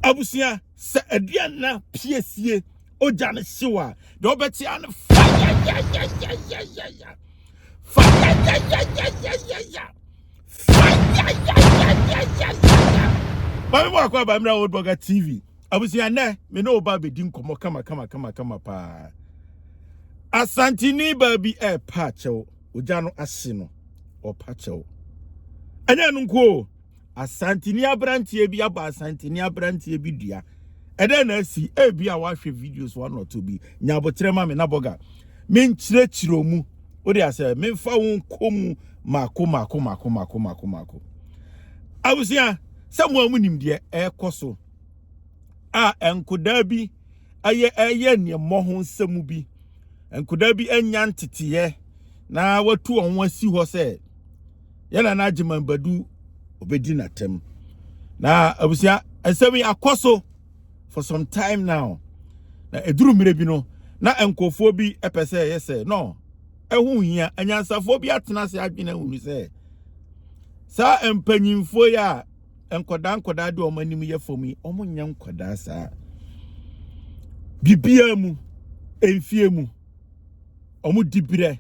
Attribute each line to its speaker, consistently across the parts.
Speaker 1: abusia se aduan na piesie oja ne hyewa de obeti an fire ya Bami mo akwa ba mra Old Burger TV. Abusia ne me no ba be din komo kama pa. Asante ni ba bi pa chew. Oja no ahye no o pa chew. Anya no nko Asante ni abrantie bi aba Asante ni abrantie bi dua. Ede na si bi a wa hwe videos one or two bi. Nya abotre ma me na boga. Me nchirechiro mu. O de ase me fa won komu mako. Abusia Samuel munim de ekoso enkoda bi aye ne moho nsemu bi enkoda bi anya ntetiye na watu onwa si ho se yana na ajiman badu obedi natem na abusia asemi akoso for some time now na eduru mire bi no na enkofo bi epese yese no ehu hia anyansafo bi atena se adwena hunu se sa empanyimfo ya enkoda de omanim ye fomi omunya nkoda sa bibia mu enfie mu omu dibire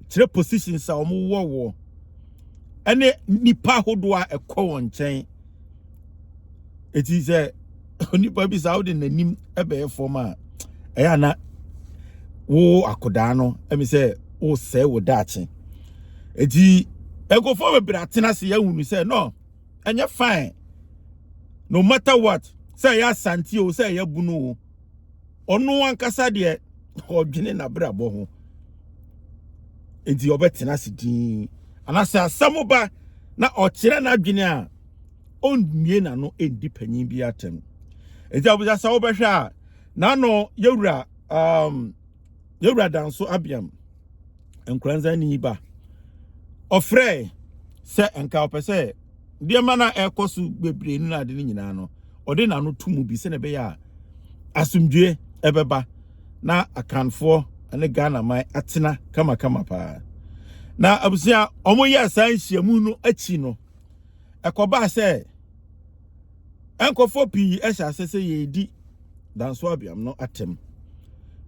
Speaker 1: kire position sa omu wowo ene nipa hodo a ekọ nchen eti se onipa bi sa odi nanim ebe forma eya na wo akoda no emi se wo se wo dachi eti egofo bebra tena se ya hunu se no enye fine no matter what say ya Asante o say ya bunu onu ankasa de odwene na brabo ho enti obetena sidin anasa asamoba na okire na adwene a onmie na no endi panyin bi atem enti abuja sa obehwa na no yewura danso abiam enkranza ni ba ofre se enka opese de mana ekosu bebre nu na de nyina no ode na no tumu bi se ne be ya asumdwe ebeba na akanfo ane Ghana mai atena kama pa na abusia omoye san hyiamu no achi no ekoba se enkofo pi ehya asese yedi danso abiam no atem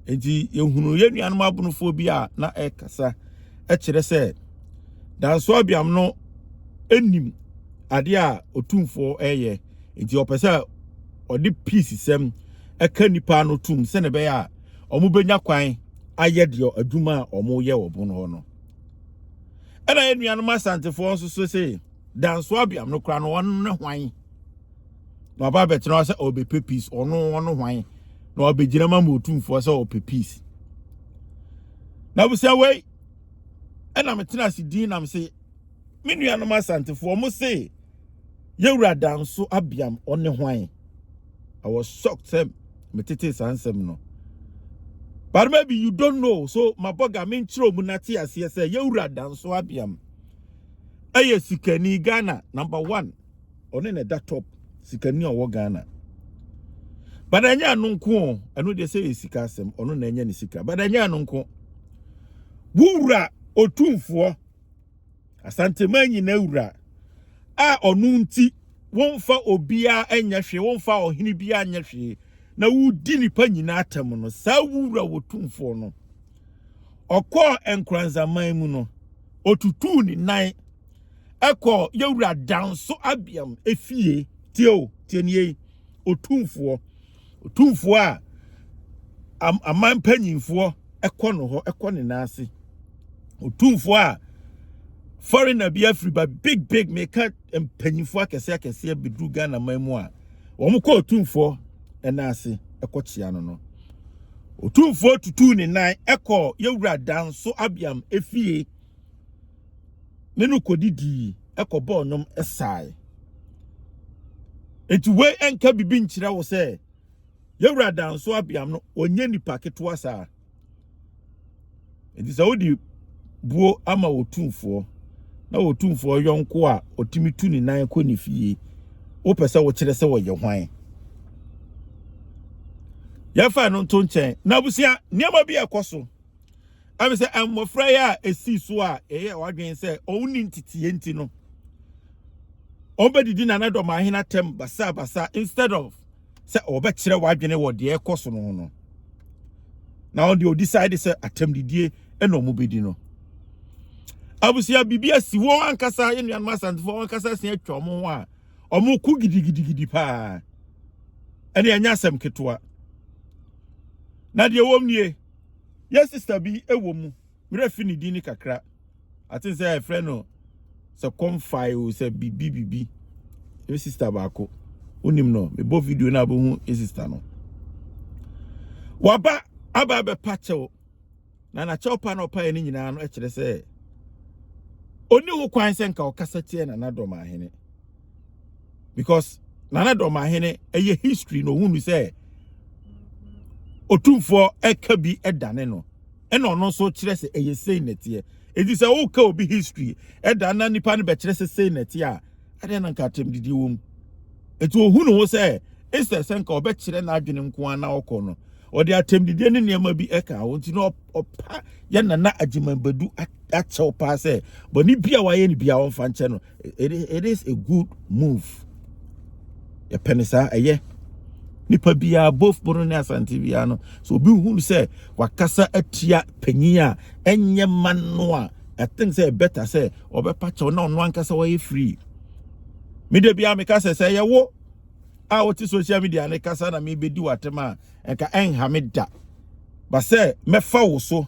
Speaker 1: enti yehunu yenuanom abunofo bi a na ekasa ekire se danso abiam no enim ade a otumfo eye enti opese odi peace sem eka nipa no tum se ne be ya omubenya kwan aye de aduma omo ye obon ho no ena yenuanom asantefo nso so se danso abiam no kra no won ne hwan no ba betena se obe peace ono hwan no obegyina ma otumfo se ope peace na busia we ena metena sidin nam se menuanom asantefo mo se yewura danso abiam one hwan I was shocked them metete sansem no but maybe you don't know so my boga men chiro munati ase say yewura danso abiam aye sikani Ghana number 1 one na that top sikani owo Ghana but anya nunko eno de say sika asem ono na anya ni sika but anya nunko wura otumfo Asante manyi na wura a onu nti wonfa obia enya hwe wonfa ohini bia anya hwe na wudi nipa nyina atam no sa wura wotumfo no okọ enkranza man mu no otutu ni nan ekọ yewura danso abiam efie tienie otumfo a aman panyimfo ekọ no ho ekọ ne nase otumfo a foreigner be free but big make empanyimfo akese bedru Ghana mamu a wo ko otumfo enase ekochia no otumfo tutu ni nan eko yewura danso abiam efie nenu kodidi eko bonom esai eti we enka bibi nkyire wo se yewura danso abiam no onye nipa keto asa eti saudi buo ama otumfo na otumfo yonko a otimi tu ni nan ko ni fie wo pese wo kire se wo ye hwan ya fa no to nchen na busia niam bi ekoso am se amofra ya esi so a eye wadwen se owuni ntitiye nti no Obedi di Nana DormaaHene tem basa instead of say obekire wadwene wo de ekoso no. Now they decide say atem didie e no mo bedi no. Abusia bibia si wo ankasa ye nuan Asante fo ankasa se atwa mo ho a omo ku gidigidi pa. Ene anya asem ketoa. Na de wom nie. Yes sister bi ewomu. Mire fini di ni kakra. I think say a friend no se confile se bibi. E sister baako. Unim no, me bo video na bo hu e sister no. Waba aba be pacho. Na na chopa no pa ni nyina no e kire se oni wo kwan se nka okasa tie Nana DormaaHene. Because Nana DormaaHene eye history no hunu se otumfo eka bi edane no. Ena ono so kire se eye sei netie. Edi se wo ka obi history edana nipa ne be kire se sei netie a ade na nka atem didi wom. Etu ohunu wo se ese se nka obe kire na adwene nko ana okọ no. Odi atem didi ne niam bi eka wo nti no opa ya Nana Ajimambadu achew pa se but ni bia wa ye ni bia won fa nche no it is a good move. Ya penisa eye nipa bia both bono ne Asante bia no so obi hu se wakasa atia panyin a enye mano a I think say better say obepa chew na ono ankasa wa ye free me de bia me kasa say ye wo a woti social media ne kasa na me bedi watema enka enha me da ba say mefa wo so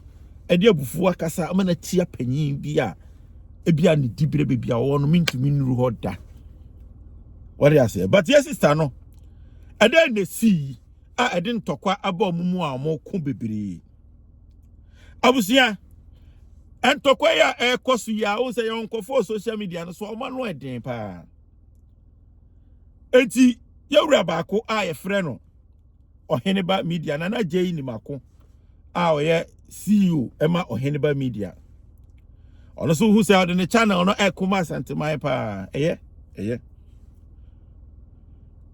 Speaker 1: ede abufu akasa amana tia panyin bia ebia ne dibire bia wo no mintumi nuru hoda what I say but yes sister no ade na si a ede ntokwa aba omumu a mo ko bebere abusia entokwa ya ekosu ya o se yon kofo social media no so o ma no eden pa enti yewura baako a ye frɛ no Oheneba media Nana Jay ni mako a oye CEO ema Oheneba media ono so hu say the channel no ekuma Asante mai pa eye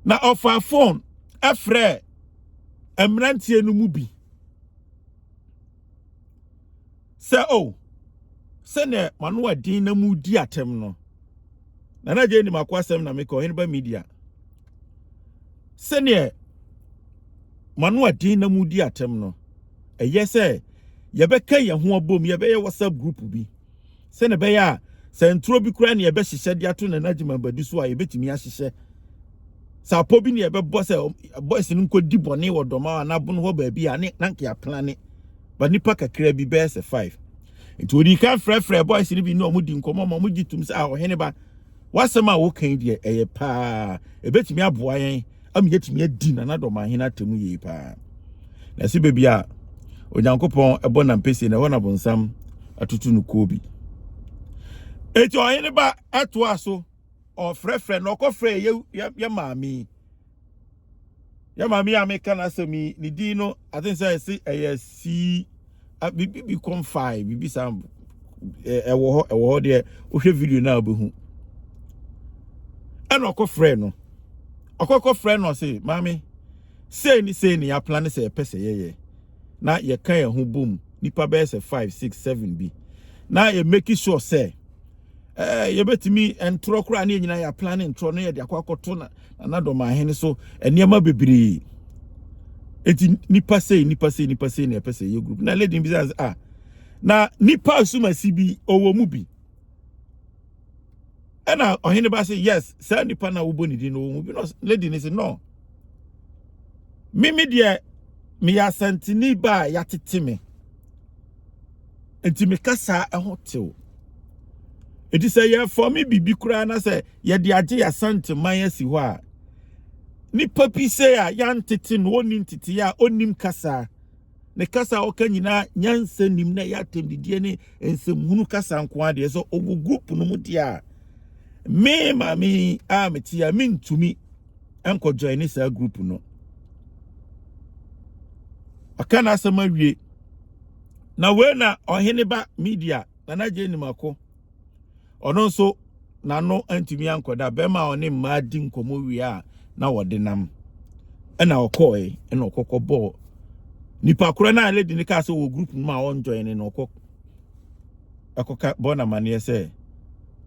Speaker 1: na offer phone efre emrantie no mu bi se o se ne manu adin na mu di atem no Nana Jay ni mako asem na me ko Oheneba media se ne manu adin na mu di atem no eye se yebeka ye ho obom yebe ye WhatsApp group bi se ne be ya se ntro bi kura ne yebe hihye de ato Nana Ajimambadu so a yebetimi ahihye sa po bi ne yebe bo se boys no nkodi bone wo doma na bo no ho ba bi a ne nanke ya plane ba nipa kakra bi be se 5 nti odi kan frɛ boys ni bi no omudi nkomo ma omudi tum se a Oheneba wasema wo kan de eye pa ebetimi aboa yen am yetimi adi Nana DormaaHene atemu ye pa na si bebi a Onyankopon ebo na mpese na wona bonsam atutu no kobi eto Oheneba ato aso o frɛ no kɔfrɛ ye maami ameka na semi ni di no I think say si bi confide bi sam ewo ho de ohwe video na obehu ɛna ɔkɔfrɛ no ɔkɔfrɛ no say maami say ni ya plan say pese ye na ye kan ye ho bom nipa be say 5 6 7 bi na ye make sure say ye betimi entro kura na nyina ya plan entro no ye de akwakoto na Nana DormaaHene so eniema bebiri eti nipa say na pese ye group na lady bi say na nipa asuma sibi owo mu bi ena Oheneba say yes say nipa na wo boni di no mu bi no lady ni say no mimi de me Asante ni ba ya tete me enti me kasa ehotew edi say ye for me bibi kura na say ye de age Asante man asi ho a nipa bi say a yan tete no oni tete ya onim kasa ne kasa o kanyina nyansa nim na ya temdidie ne ensem hunu kasa nko ade so ogu group no mu dia me mami a metia mintumi enko join ni sa group no akana asema wie na we na Oheneba media Nana Jay ni mako ono so na no antimi ankoda be ma oni ma di nkomo wie a na wode nam ena okoe ena okokobọ nipa kura na lady ni ka so wo group ma on join ni okok akoka bona mane se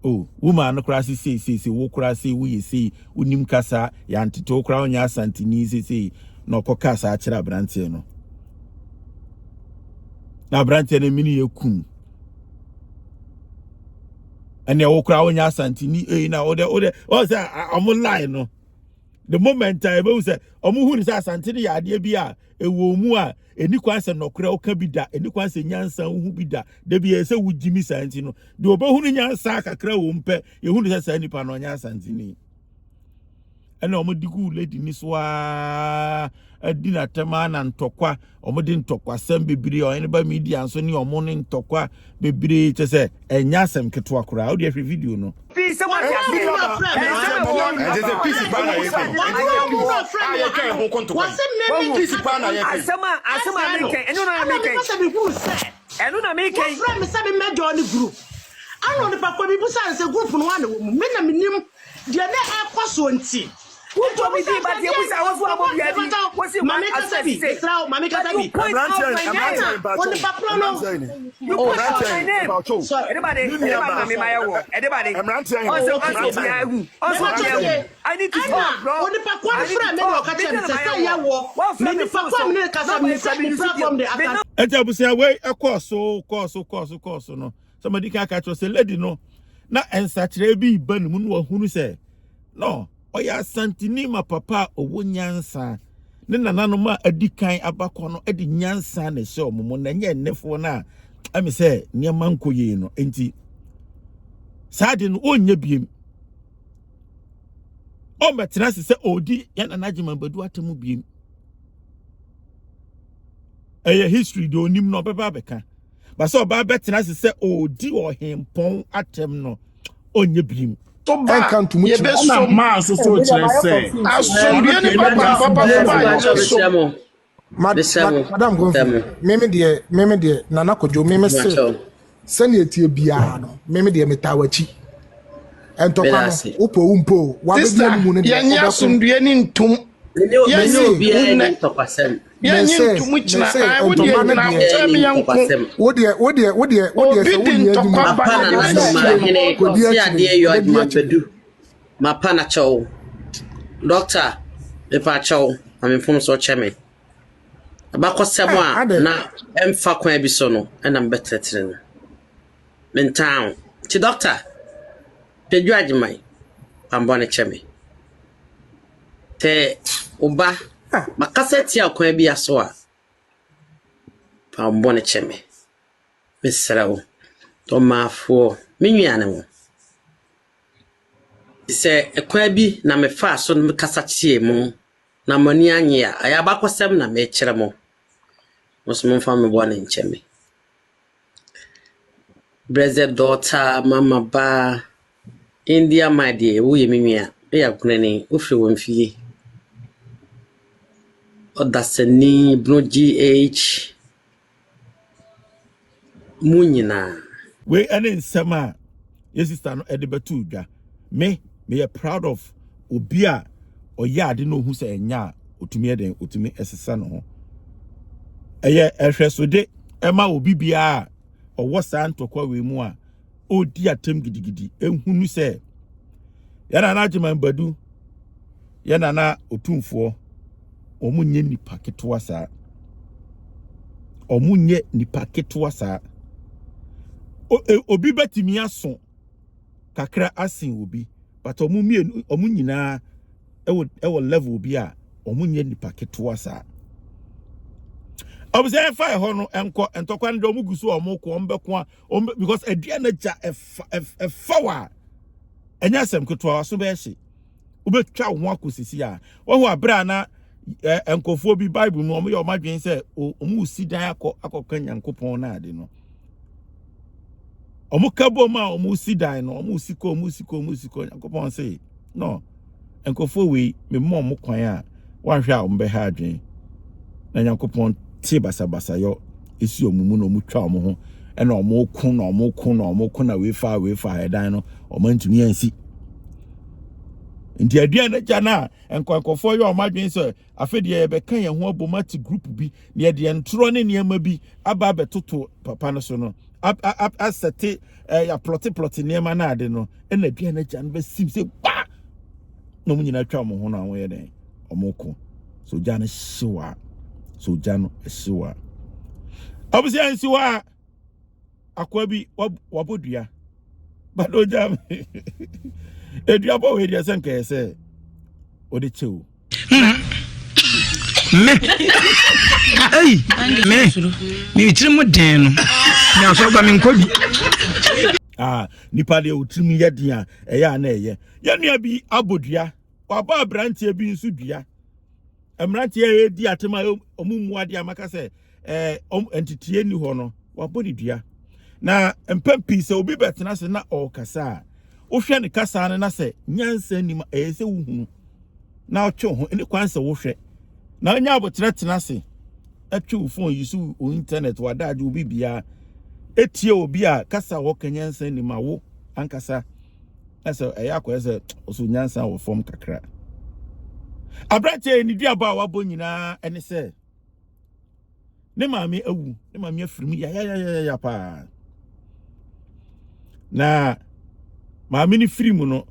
Speaker 1: oh woman no kra say wo kra say wo ye say unim kasa ya ntito kra onya Asante ni say na okoka sa akira abrante no na abrante na mini yekum ene wo kra onya Asante ni na ode o say am line no the moment I be say omu hu ni say Asante ni ade bi a ewo mu a eni kwanse no kra oka bi da eni kwanse nyansa hu bi da de bi e say wujimi Asante no de obehu ni nyansa kakra wo mpe ye hu ni say nipa no onya Asante ni ene omo digu lady ni so a adina tema na ntokwa omo di ntokwa sem bebiri o ene ba media nso ni omo ni ntokwa bebiri che say enya sem ketwa kura o de hwe video no no somebody can catch us lady no na ensachire bi ban mu no hunu say no oya Asante ni ma papa owo nyansa ne nanano ma adikan abakọ no edi nyansa na hye omomo na nye nnefo na ami say niam ankoye no enti sade no onye biem o metena se odi ya nanaje mabadu atemu biem eye history do onim no beba beka ba so ba betena se odi o hempon atem no onye biem
Speaker 2: to ba ye be so
Speaker 3: ma so chere say
Speaker 2: asomdie ni papa
Speaker 4: madam go meme de nana kojo meme se ne tie bia no meme de metawachi entokwa no upo umpo wa be dia mu ne de
Speaker 2: ye asomdie ni ntum ye ni obi ni ntokasem ye ni ntum china ai wo de na tell me yanko
Speaker 4: wo de se wo ni adwuma
Speaker 5: papa na DormaaHene ko si ade yo adwuma pedu mapa na chow doctor me pa chow amefom so cheme abakosem a na emfa kwan bi so no na mbetetere no mentan ti doctor pedu adwuma ambone cheme te oba makaseti akwan bi aso a ambone cheme mesrawo to mafo menwiane wo se ekwan bi na mefa so no kasa chie mu na mani anye a aya bakosem na me kire mo musum fa me bo na ncheme brother daughter mama ba India my dear wo ye menwia e ya kunani ofre wo mfie odasani bro GH munyina
Speaker 1: we ene nsema ye sister no edebetu dwa me are proud of obia oyade no hu se enya otumi eden otumi esesa no ho eye ehwesode ema obi bia owo santokwa we mu a odi atem gidigidi ehunu se yana na agyeman badu yana na otumfo omunye nipa ketewa saa omunye nipa ketewa saa obi betimi aso kakra asin obi but omu nyina ewo level bi a omunye nipa ketewa saa observe fire ho no enko entokwa ndo omu gusu omu ko ombeko because adia na ja efawa enya sem ketewa waso be hye ubetwa ho akosisi a wo ho abra na enkofo bi bible no omu ye omadwen se omu sidan akokkan Nyankopon na ade no omu kabo ma omu sidan no omu siko Nyankopon say no enkofo we me mo kwan a wanhwe a ombe ha adwen na Nyankopon tie basabasa yo esi omumu no omu twa omu ho ena omu kun na we fa edan no omantumi ansi ndi adua na jana enkofo yo omadwen so afede ye be kan ye ho abomati group bi ne de entro ne niam bi aba betoto papa no so no asete ya plot niema na ade no na dua na gya no be sim se ba no mu nyina twa mo ho na wo ye den omoko so gya no hyewa so gya no hyewa obusi ansiwa akwa bi wabodua bado jam edua bo we dia senka ese odi chew
Speaker 3: me me tirimu den no me aso gba me nkodi
Speaker 1: nipa de otirimu yedin a eya na eye ye nua bi abodua waba abrantie bi nso dua emrantie edi atema omumu ade amaka se entitie ni ho no wabodi dua na empampi se obi betena se na okasa wo hwe ne kasa na se nyansa nim se wuhunu na otwe ho eni kwanse wo hwe na nya abotena se atwe phone yisu o internet wadaje obi bia etie obi a kasa wo kanyansa nim awo ankasa ese yakwa se oso nyansa wo form kakra abrate ni dua ba wabo nyina ene se ne maame awu ne maame afirimu ya pa na maame ni firimu no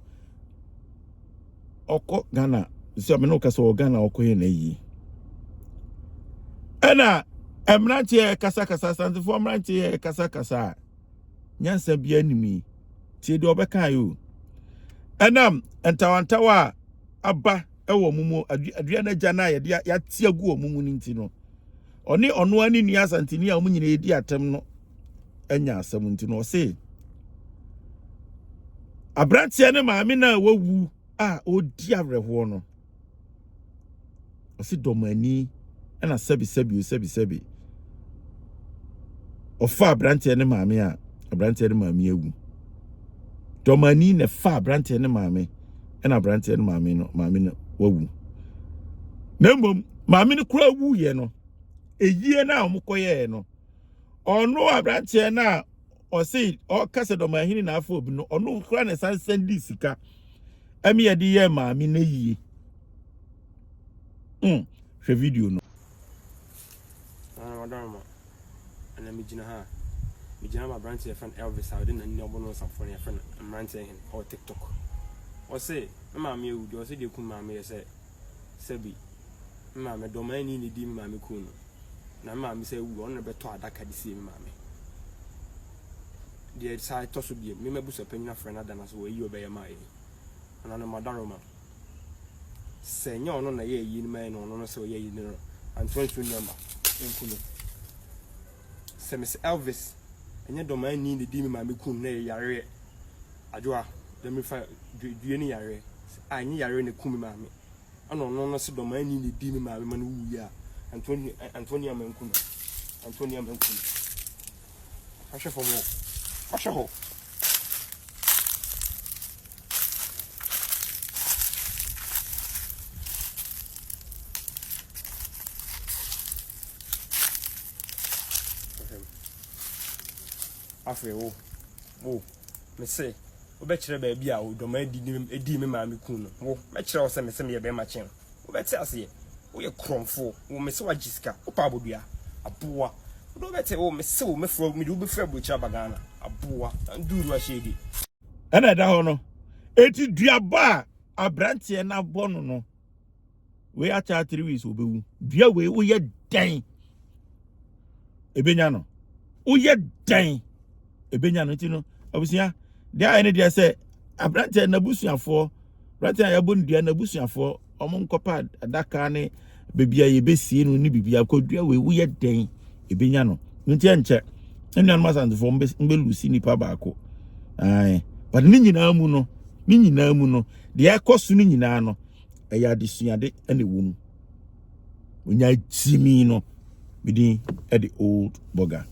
Speaker 1: oko Ghana so me no kasa Ghana oko ye na yi ana emrantie kasa santifo emrantie kasa nyansa bia animi tie de obeka yo enam entawantawa aba ewo mumu adua na gya na ya tie agu omumu ni nti no oni ono ani ni Asante ni a omu nyina edi atem no anya asem nti no se abrantie ne maame na wawu odi avreho no osi domani na sebi ofa abrantie ne maame a abrantie ne maame ewu domani ne fa abrantie ne maame na abrantie ne maame no wawu na mbom maame ne kura wu ye no eyie na omukoye no ono abrantie na osi kase DormaaHene na afọ obi no ono kura ne sansen di sika emi ye di ye maame na yie hwe video no
Speaker 6: madam ana mi gina ha mi gina ma branch fan Elvis I didn't know no some for friend branch or TikTok o say maame e wudi o say de ku maame ye say sebi maame DormaaHene ni di maame ku no na maame say wu on be to adaka di see maame de sai to so bi me mebusa panyina friend adana so we yi obeye mai ana no madaroma senya ono na ye yi ni mai no no so ye yi no Antonio number enkuno se Miss Elvis enye DormaaHene ni di maame ku na ye yare adwoa de me fa due ni yare anyi yare ne ku mi maame ana no se DormaaHene ni di maame man wu ya Antonio mankuno ashe for mo ashe ho afre wo me say wo be kire ba bia wo DormaaHene edi me maame ku no wo me kire wo se me ye be ma chen wo be te ase wo ye kromfo wo me se wa jiska wo pa bodua aboa do bete wo me se wo me fro me do be fra bocha bagana aboa nduru ahedi
Speaker 1: ena da ho no eti duaba abrantie na bono no we acha 3 weeks obewu dua we wo ye dan ebenya no wo ye dan ebenya no ntino obusia dia ene dia se abrantie na busuafo abrantie ya bonu dua na busuafo omo nkopa adaka ne bebia ye besie no ni bibia ko dua we wo ye dan ebenya no ntia nche enyan Asante fo mbe lusi nipa baako but ni nyina mu no de akoso ni nyina no eya desuade ene wo mu onya timi no bidin e the old burger